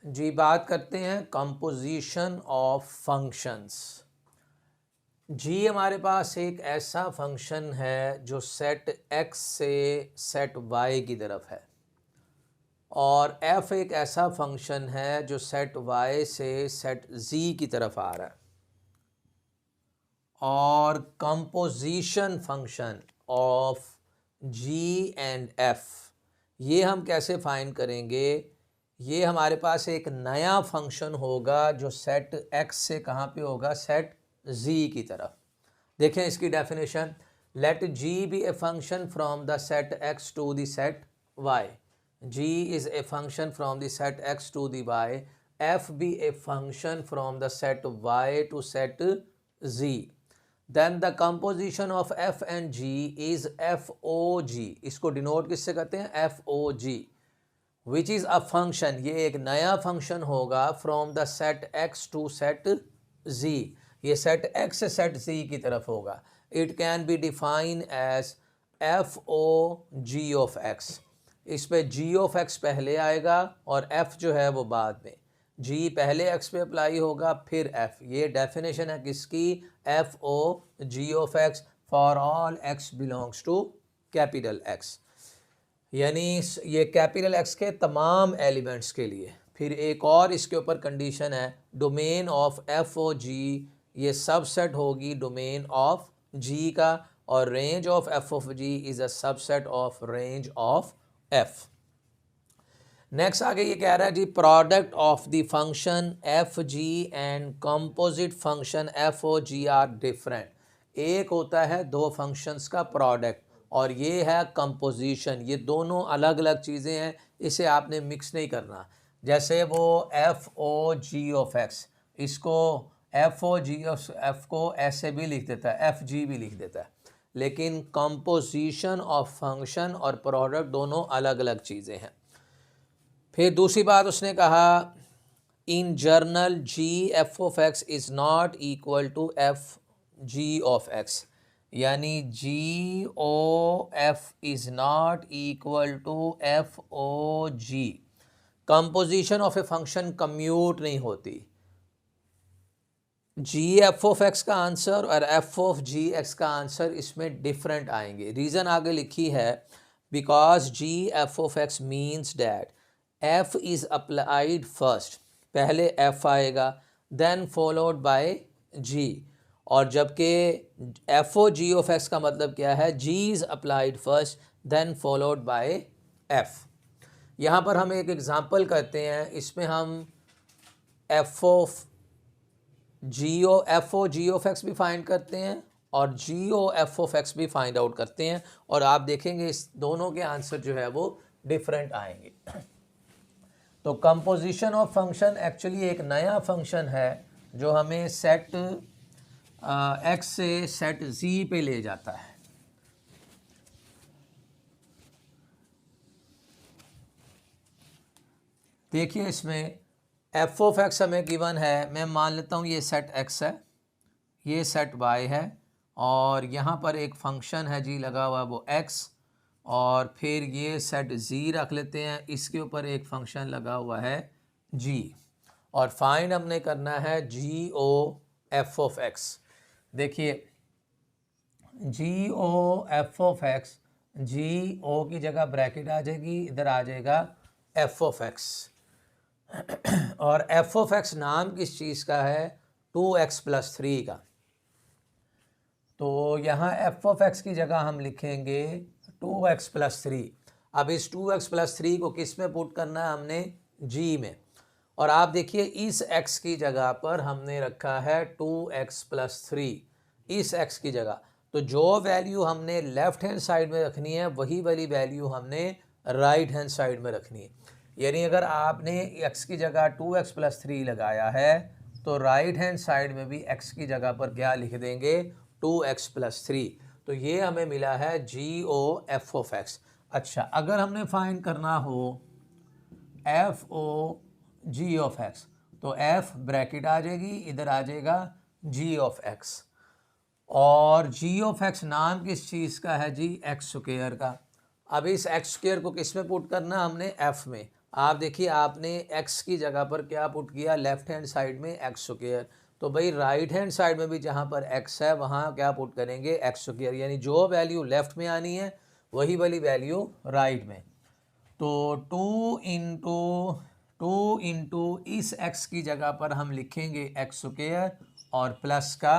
जी बात करते हैं कंपोजिशन ऑफ फंक्शंस। जी हमारे पास एक ऐसा फंक्शन है जो सेट x से सेट y की तरफ है और f एक ऐसा फंक्शन है जो सेट y से सेट z की तरफ आ रहा है। और composition function of g and f ये हम कैसे फाइंड करेंगे? ये हमारे पास एक नया फंक्शन होगा जो सेट x से कहाँ पे होगा? सेट z की तरफ। देखें इसकी definition, let g be a function from the set x to the set y। g is a function from the set x to the y। f be a function from the set y to set z। Then the composition of f and g is FOG। इसको denote किससे करते हैं? FOG, which is a function. ये एक नया function होगा from the set x to set z। ये set x से सेट z की तरफ होगा। It can be define as FOG of x। इस पे g ऑफ x पहले आएगा और f जो है वो बाद में। g पहले x पे अप्लाई होगा फिर f। ये डेफिनेशन है किसकी? FOG of x for all x belongs to capital X, यानी ये कैपिटल X के तमाम एलिमेंट्स के लिए। फिर एक और इसके ऊपर कंडीशन है, डोमेन ऑफ FOG ये सबसेट होगी डोमेन ऑफ G का, और range of FOG is a subset of range of F। Next आगे ये कह रहा है जी, product of the function FG and composite function FOG are different. एक होता है दो फंक्शंस का प्रोडक्ट और ये है कंपोजिशन। ये दोनों अलग अलग चीज़ें हैं, इसे आपने मिक्स नहीं करना। जैसे वो FOG ऑफ x, इसको FOG ऑफ f को ऐसे भी लिख देता है, FG भी लिख देता है, लेकिन कंपोजिशन ऑफ फंक्शन और प्रोडक्ट दोनों अलग अलग चीज़ें हैं। फिर दूसरी बात उसने कहा, in general g f of x is not equal to FG of x, यानी GOF is not equal to FOG। Composition of a function commute नहीं होती। GF ऑफ x का आंसर और F ऑफ GX का answer इसमें different आएंगे। Reason आगे लिखी है, because GF of x means that F is applied first, पहले F आएगा देन फॉलोड बाय G, और जबकि FOG ऑफ x का मतलब क्या है? G is applied first then followed by F। यहाँ पर हम एक एग्ज़ाम्पल करते हैं, इसमें हम FOG ऑफ x भी फाइंड करते हैं और GOF ऑफ x भी फाइंड आउट करते हैं, और आप देखेंगे इस दोनों के आंसर जो है वो डिफरेंट आएंगे। तो कंपोजिशन ऑफ फंक्शन एक्चुअली एक नया फंक्शन है जो हमें सेट x से सेट z पे ले जाता है। देखिए इसमें f ऑफ x हमें गिवन है, मैं मान लेता हूँ ये सेट x है, ये सेट y है, और यहाँ पर एक फंक्शन है जी लगा हुआ वो x, और फिर ये सेट z रख लेते हैं, इसके ऊपर एक फंक्शन लगा हुआ है g, और फाइंड हमने करना है GOF ऑफ x। देखिए GOF ऑफ x, GO की जगह ब्रैकेट आ जाएगी, इधर आ जाएगा f ऑफ x, और f ऑफ x नाम किस चीज़ का है? 2x प्लस 3 का। तो यहाँ f ऑफ x की जगह हम लिखेंगे 2x प्लस 3। अब इस 2x प्लस 3 को किस में पुट करना है? हमने g में, और आप देखिए इस x की जगह पर हमने रखा है 2x प्लस 3, इस x की जगह। तो जो वैल्यू हमने लेफ़्ट हैंड साइड में रखनी है वही वाली वैल्यू हमने राइट हैंड साइड में रखनी है। यानी अगर आपने x की जगह 2x प्लस 3 लगाया है तो राइट हैंड साइड में भी x की जगह पर क्या लिख देंगे? 2x plus 3। तो ये हमें मिला है GOF ऑफ x। अच्छा, अगर हमने फाइंड करना हो FOG ऑफ x, तो F ब्रैकेट आ जाएगी, इधर आ जाएगा G ऑफ x, और G ऑफ x नाम किस चीज़ का है जी? x स्क्वायर का। अब इस x स्क्वायर को किस में पुट करना? हमने F में, आप देखिए आपने x की जगह पर क्या पुट किया, लेफ्ट हैंड साइड में एक्स स्क्वायर, तो भाई राइट हैंड साइड में भी जहाँ पर x है वहाँ क्या पुट करेंगे, एक्स स्क्वायर, यानी जो वैल्यू लेफ़्ट में आनी है वही वाली वैल्यू राइट में। तो टू इंटू इस x की जगह पर हम लिखेंगे एक्स स्क्वायर और प्लस का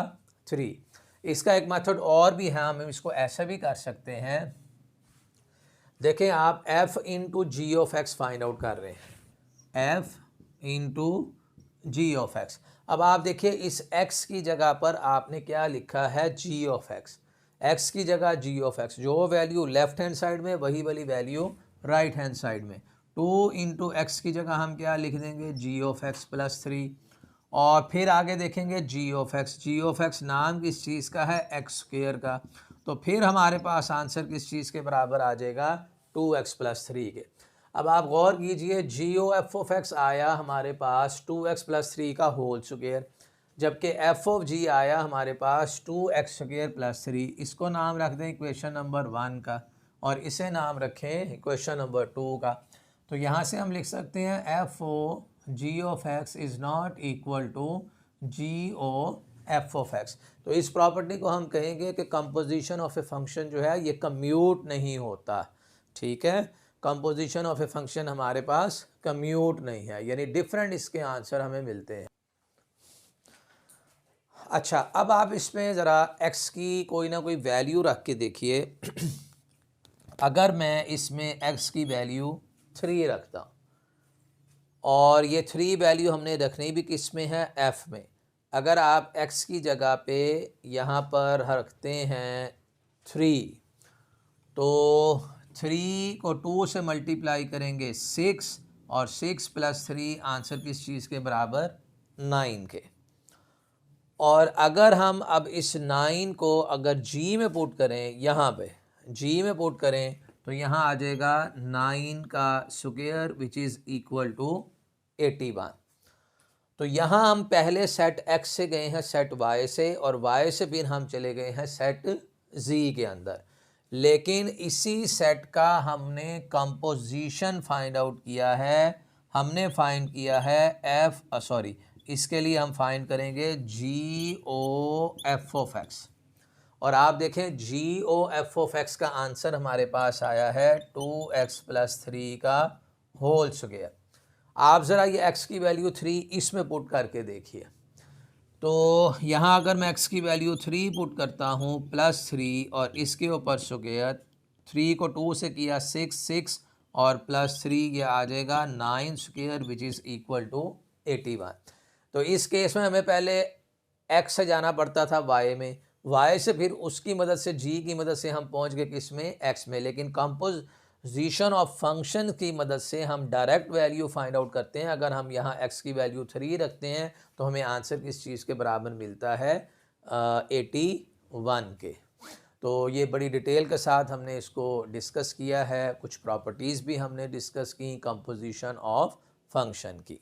3। इसका एक मेथड और भी है, हम इसको ऐसा भी कर सकते हैं। देखें आप f into G of X find out कर रहे हैं, f into G of X. अब आप देखिए इस x की जगह पर आपने क्या लिखा है, g ऑफ एक्स, x की जगह g ऑफ एक्स, जो वैल्यू लेफ्ट हैंड साइड में वही वाली वैल्यू राइट हैंड साइड में। 2 इंटू एक्स की जगह हम क्या लिख देंगे, g ऑफ एक्स प्लस 3, और फिर आगे देखेंगे g ऑफ एक्स नाम किस चीज़ का है, एक्स स्क्वायर का, तो फिर हमारे पास आंसर किस चीज़ के बराबर आ जाएगा, 2x प्लस 3 के। अब आप गौर कीजिए जी ओ एफ ऑफ एक्स आया हमारे पास 2x प्लस 3 का होल स्क्वायर, जबकि एफ ऑफ जी आया हमारे पास 2x स्क्वायर प्लस 3। इसको नाम रख दें इक्वेशन नंबर 1 का और इसे नाम रखें इक्वेशन नंबर 2 का। तो यहाँ से हम लिख सकते हैं F O G of X is not equal to G O F of X. तो इस प्रॉपर्टी को हम कहेंगे कि कंपोजिशन ऑफ ए फंक्शन जो है ये कम्यूट नहीं होता, ठीक है, कंपोजिशन ऑफ ए फंक्शन हमारे पास कम्यूट नहीं है, यानी डिफरेंट इसके आंसर हमें मिलते हैं। अच्छा, अब आप इसमें ज़रा x की कोई ना कोई वैल्यू रख के देखिए। अगर मैं इसमें x की वैल्यू 3 रखता हूँ और ये 3 वैल्यू हमने रखनी भी किस में है, f में। अगर आप x की जगह पे यहाँ पर रखते हैं 3, तो 3 को 2 से मल्टीप्लाई करेंगे 6, और 6 प्लस 3 आंसर किस चीज़ के बराबर, 9 के। और अगर हम अब इस 9 को अगर g में पुट करें, यहाँ पे g में पुट करें, तो यहाँ आ जाएगा 9 का square which is equal to 81। तो यहाँ हम पहले सेट x से गए हैं सेट y से, और y से फिर हम चले गए हैं सेट z के अंदर, लेकिन इसी सेट का हमने कंपोजिशन फाइंड आउट किया है। हमने फाइंड किया है इसके लिए हम फाइंड करेंगे जी ओ एफ ऑफ एक्स, और आप देखें जी ओ एफ ऑफ एक्स का आंसर हमारे पास आया है 2x प्लस 3 का होल स्क्वायर। आप ज़रा ये x की वैल्यू 3 इसमें पुट करके देखिए। तो यहाँ अगर मैं x की वैल्यू 3 पुट करता हूँ प्लस 3 और इसके ऊपर स्क्वायर, 3 को 2 से किया 6 और प्लस 3 ये आ जाएगा 9 square which is equal to 81। तो इस केस में हमें पहले x से जाना पड़ता था y में, y से फिर उसकी मदद से g की मदद से हम पहुँच गए किस में, x में, लेकिन कंपोजिशन ऑफ फंक्शन की मदद से हम डायरेक्ट वैल्यू फाइंड आउट करते हैं। अगर हम यहाँ x की वैल्यू 3 रखते हैं तो हमें आंसर किस चीज़ के बराबर मिलता है, 81 के। तो ये बड़ी डिटेल के साथ हमने इसको डिस्कस किया है, कुछ प्रॉपर्टीज़ भी हमने डिस्कस की कंपोजिशन ऑफ फंक्शन की।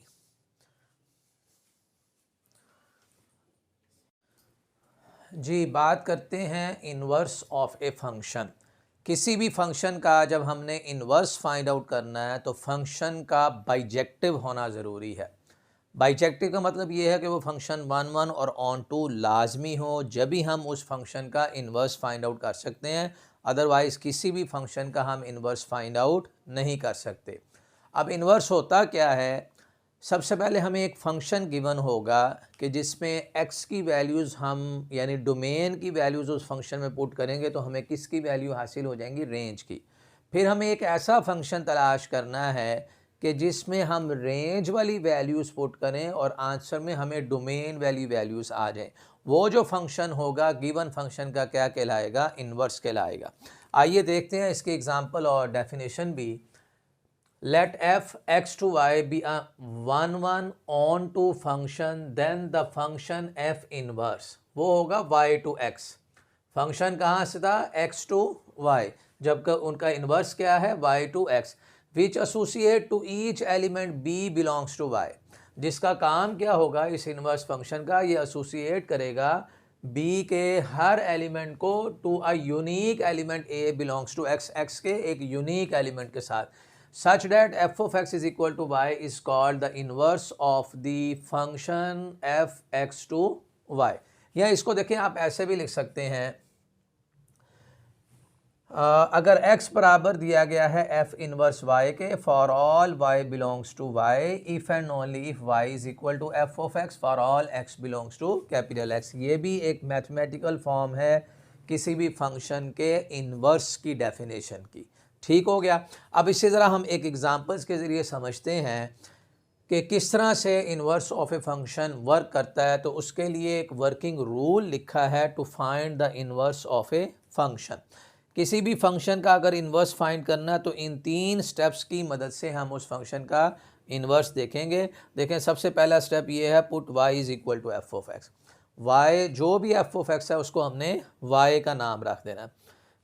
जी, बात करते हैं इन्वर्स ऑफ ए फंक्शन। किसी भी फंक्शन का जब हमने इन्वर्स फाइंड आउट करना है तो फंक्शन का बाइजेक्टिव होना ज़रूरी है। बाइजेक्टिव का मतलब ये है कि वो फंक्शन 1 और ऑन टू लाजमी हो, जब भी हम उस फंक्शन का इन्वर्स फाइंड आउट कर सकते हैं, अदरवाइज़ किसी भी फंक्शन का हम इन्वर्स फाइंड आउट नहीं कर सकते। अब इन्वर्स होता क्या है, सबसे पहले हमें एक फंक्शन गिवन होगा कि जिसमें x की वैल्यूज़ हम यानी डोमेन की वैल्यूज़ उस फंक्शन में पुट करेंगे तो हमें किसकी वैल्यू हासिल हो जाएंगी, रेंज की। फिर हमें एक ऐसा फंक्शन तलाश करना है कि जिसमें हम रेंज वाली वैल्यूज़ पुट करें और आंसर में हमें डोमेन वाली वैल्यूज़ आ जाएं। वो जो फंक्शन होगा गिवन फंक्शन का क्या कहलाएगा, इन्वर्स कहलाएगा। आइए देखते हैं इसके एग्जांपल और डेफिनेशन भी। Let f x to y be a 1 on to function, then the function f inverse वो होगा y to x। फंक्शन कहाँ से था, x to y, जबकि उनका इन्वर्स क्या है, y to x, which associate to each element b belongs to y। जिसका काम क्या होगा इस इन्वर्स फंक्शन का, ये एसोसिएट करेगा b के हर एलिमेंट को to a unique element a belongs to x, x के एक यूनिक एलिमेंट के साथ। such that f of x is equal to y is called the inverse of the function f x to y। या इसको देखें आप ऐसे भी लिख सकते हैं, अगर x बराबर दिया गया है f इनवर्स y के, for all y belongs to y, if and only if y is equal to f of x for all x belongs to capital X। ये भी एक मैथमेटिकल फॉर्म है किसी भी फंक्शन के इन्वर्स की definition की। ठीक हो गया। अब इससे ज़रा हम एक एग्जांपल्स के ज़रिए समझते हैं कि किस तरह से inverse of a function work करता है। तो उसके लिए एक वर्किंग रूल लिखा है to find the inverse of a function. किसी भी फंक्शन का अगर इन्वर्स फाइंड करना है तो इन 3 स्टेप्स की मदद से हम उस फंक्शन का इन्वर्स देखेंगे। देखें, सबसे पहला स्टेप ये है, put y is equal to F of X. y जो भी f ऑफ एक्स है उसको हमने y का नाम रख देना है।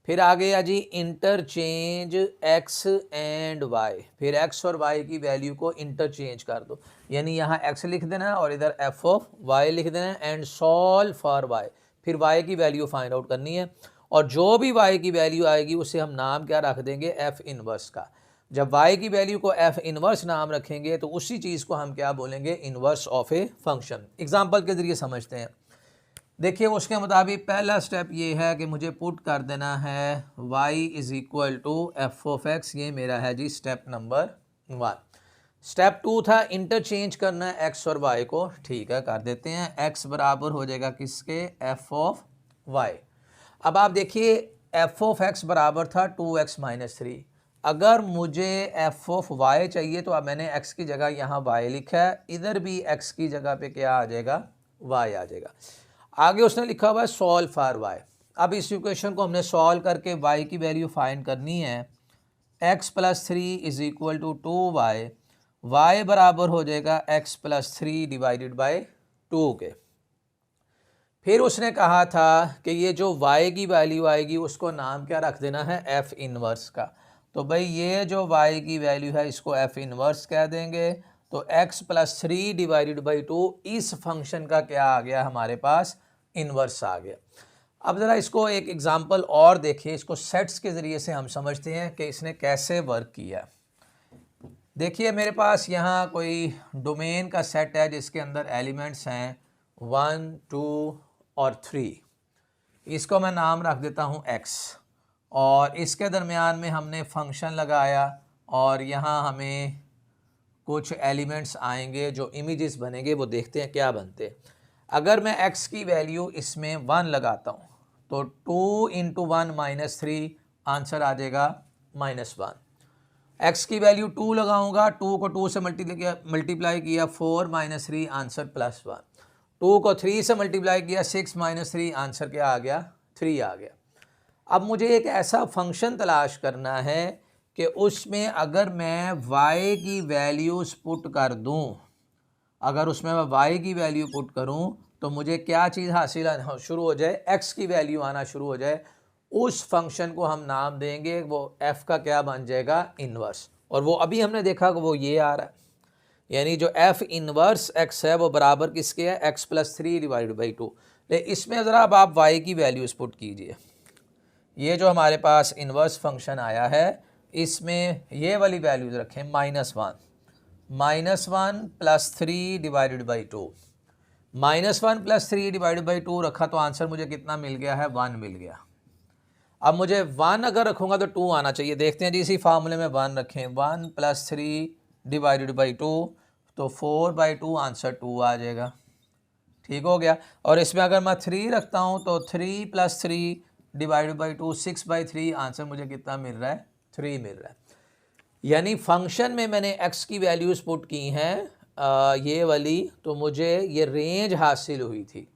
फिर आगे आ जी इंटरचेंज x एंड y, फिर x और y की वैल्यू को इंटरचेंज कर दो, यानी यहाँ x लिख देना है और इधर f ऑफ y लिख देना है, एंड सॉल्व फॉर y। फिर y की वैल्यू फाइंड आउट करनी है और जो भी y की वैल्यू आएगी उसे हम नाम क्या रख देंगे, f इनवर्स का। जब y की वैल्यू को f इनवर्स नाम रखेंगे तो उसी चीज़ को हम क्या बोलेंगे, inverse of a function. Example के ज़रिए समझते हैं। देखिए, उसके मुताबिक पहला स्टेप ये है कि मुझे पुट कर देना है y is equal to F of X. ये मेरा है जी स्टेप नंबर 1। स्टेप 2 था इंटरचेंज करना है x और y को। ठीक है, कर देते हैं। x बराबर हो जाएगा किसके, f ऑफ y। अब आप देखिए f ऑफ x बराबर था 2x माइनस 3। अगर मुझे f ऑफ y चाहिए तो अब मैंने x की जगह यहाँ y लिखा है, इधर भी x की जगह पे क्या आ जाएगा, y आ जाएगा। आगे उसने लिखा हुआ है सॉल्व फॉर y। अब इस इक्वेशन को हमने सॉल्व करके y की वैल्यू फाइंड करनी है। x plus 3 is equal to 2y, y बराबर हो जाएगा x प्लस 3 डिवाइडेड बाई 2 के। फिर उसने कहा था कि ये जो y की वैल्यू आएगी उसको नाम क्या रख देना है, f इनवर्स का। तो भाई ये जो y की वैल्यू है इसको f इनवर्स कह देंगे। तो x प्लस 3 डिवाइडेड बाई 2 इस फंक्शन का क्या आ गया, हमारे पास इनवर्स आ गया। अब ज़रा इसको एक एग्जांपल और देखिए, इसको सेट्स के ज़रिए से हम समझते हैं कि इसने कैसे वर्क किया। देखिए, मेरे पास यहाँ कोई डोमेन का सेट है जिसके अंदर एलिमेंट्स हैं 1, 2 और 3। इसको मैं नाम रख देता हूँ x, और इसके दरमियान में हमने फंक्शन लगाया और यहाँ हमें कुछ एलिमेंट्स आएंगे जो इमेजेस बनेंगे, वो देखते हैं क्या बनते हैं। अगर मैं x की वैल्यू इसमें 1 लगाता हूँ तो 2 इंटू 1 माइनस 3 आंसर आ जाएगा -1। x की वैल्यू 2 लगाऊंगा, 2 को 2 से मल्टीप्लाई किया 4 माइनस 3 आंसर +1। 2 को 3 से मल्टीप्लाई किया 6 माइनस 3 आंसर क्या आ गया, 3 आ गया। अब मुझे एक ऐसा फंक्शन तलाश करना है कि उसमें अगर मैं y की वैल्यूज़ पुट कर दूं, अगर उसमें मैं y की वैल्यू पुट करूं तो मुझे क्या चीज़ हासिल शुरू हो जाए, x की वैल्यू आना शुरू हो जाए। उस फंक्शन को हम नाम देंगे, वो f का क्या बन जाएगा, इन्वर्स। और वो अभी हमने देखा कि वो ये आ रहा है, यानी जो f इन्वर्स x है वो बराबर किसके है, x प्लस 3 डिवाइडेड बाई 2। लेकिन इसमें ज़रा अब आप y की वैल्यूज़ पुट कीजिए। ये जो हमारे पास इन्वर्स फंक्शन आया है इसमें ये वाली वैल्यूज़ रखें, -1 plus 3 divided by 2। -1 plus 3 divided by 2 रखा तो आंसर मुझे कितना मिल गया है, 1 मिल गया। अब मुझे 1 अगर रखूँगा तो 2 आना चाहिए। देखते हैं जी, इसी फार्मूले में 1 रखें, 1 प्लस 3 डिवाइडेड बाई 2 तो 4/2 आंसर 2 आ जाएगा। ठीक हो गया। और इसमें अगर मैं 3 रखता हूँ तो 3 प्लस 3 डिवाइडेड बाई 2 6/3 आंसर मुझे कितना मिल रहा है, 3 मिल रहा है। यानी फंक्शन में मैंने x की वैल्यूज़ पुट की हैं ये वाली, तो मुझे ये रेंज हासिल हुई थी।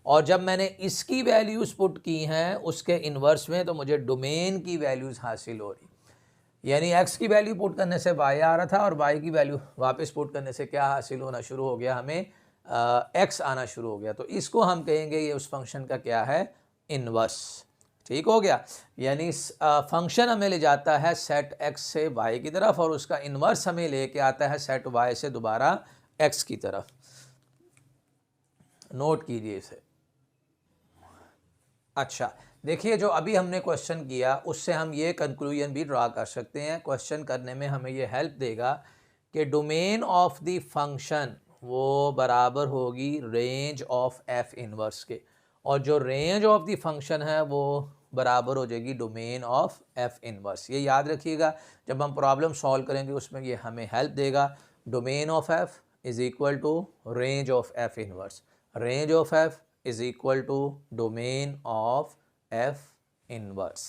और जब मैंने इसकी वैल्यूज़ पुट की हैं उसके इन्वर्स में तो मुझे डोमेन की वैल्यूज़ हासिल हो रही। यानी x की वैल्यू पुट करने से y आ रहा था और y की वैल्यू वापस पुट करने से क्या हासिल होना शुरू हो गया, हमें x आना शुरू हो गया। तो इसको हम कहेंगे ये उस फंक्शन का क्या है, इन्वर्स। ठीक हो गया। यानी फंक्शन हमें ले जाता है सेट x से y की तरफ और उसका इन्वर्स हमें लेके आता है सेट y से दोबारा x की तरफ। नोट कीजिए इसे। अच्छा, देखिए जो अभी हमने क्वेश्चन किया उससे हम ये कंक्लूजन भी ड्रा कर सकते हैं। क्वेश्चन करने में हमें ये हेल्प देगा कि डोमेन ऑफ द फंक्शन वो बराबर होगी रेंज ऑफ एफ इनवर्स के, और जो रेंज ऑफ द फंक्शन है वो बराबर हो जाएगी डोमेन ऑफ एफ इनवर्स। ये याद रखिएगा, जब हम प्रॉब्लम सॉल्व करेंगे उसमें ये हमें हेल्प देगा। Domain of F is equal to range of F inverse, range of F is equal to domain of F inverse.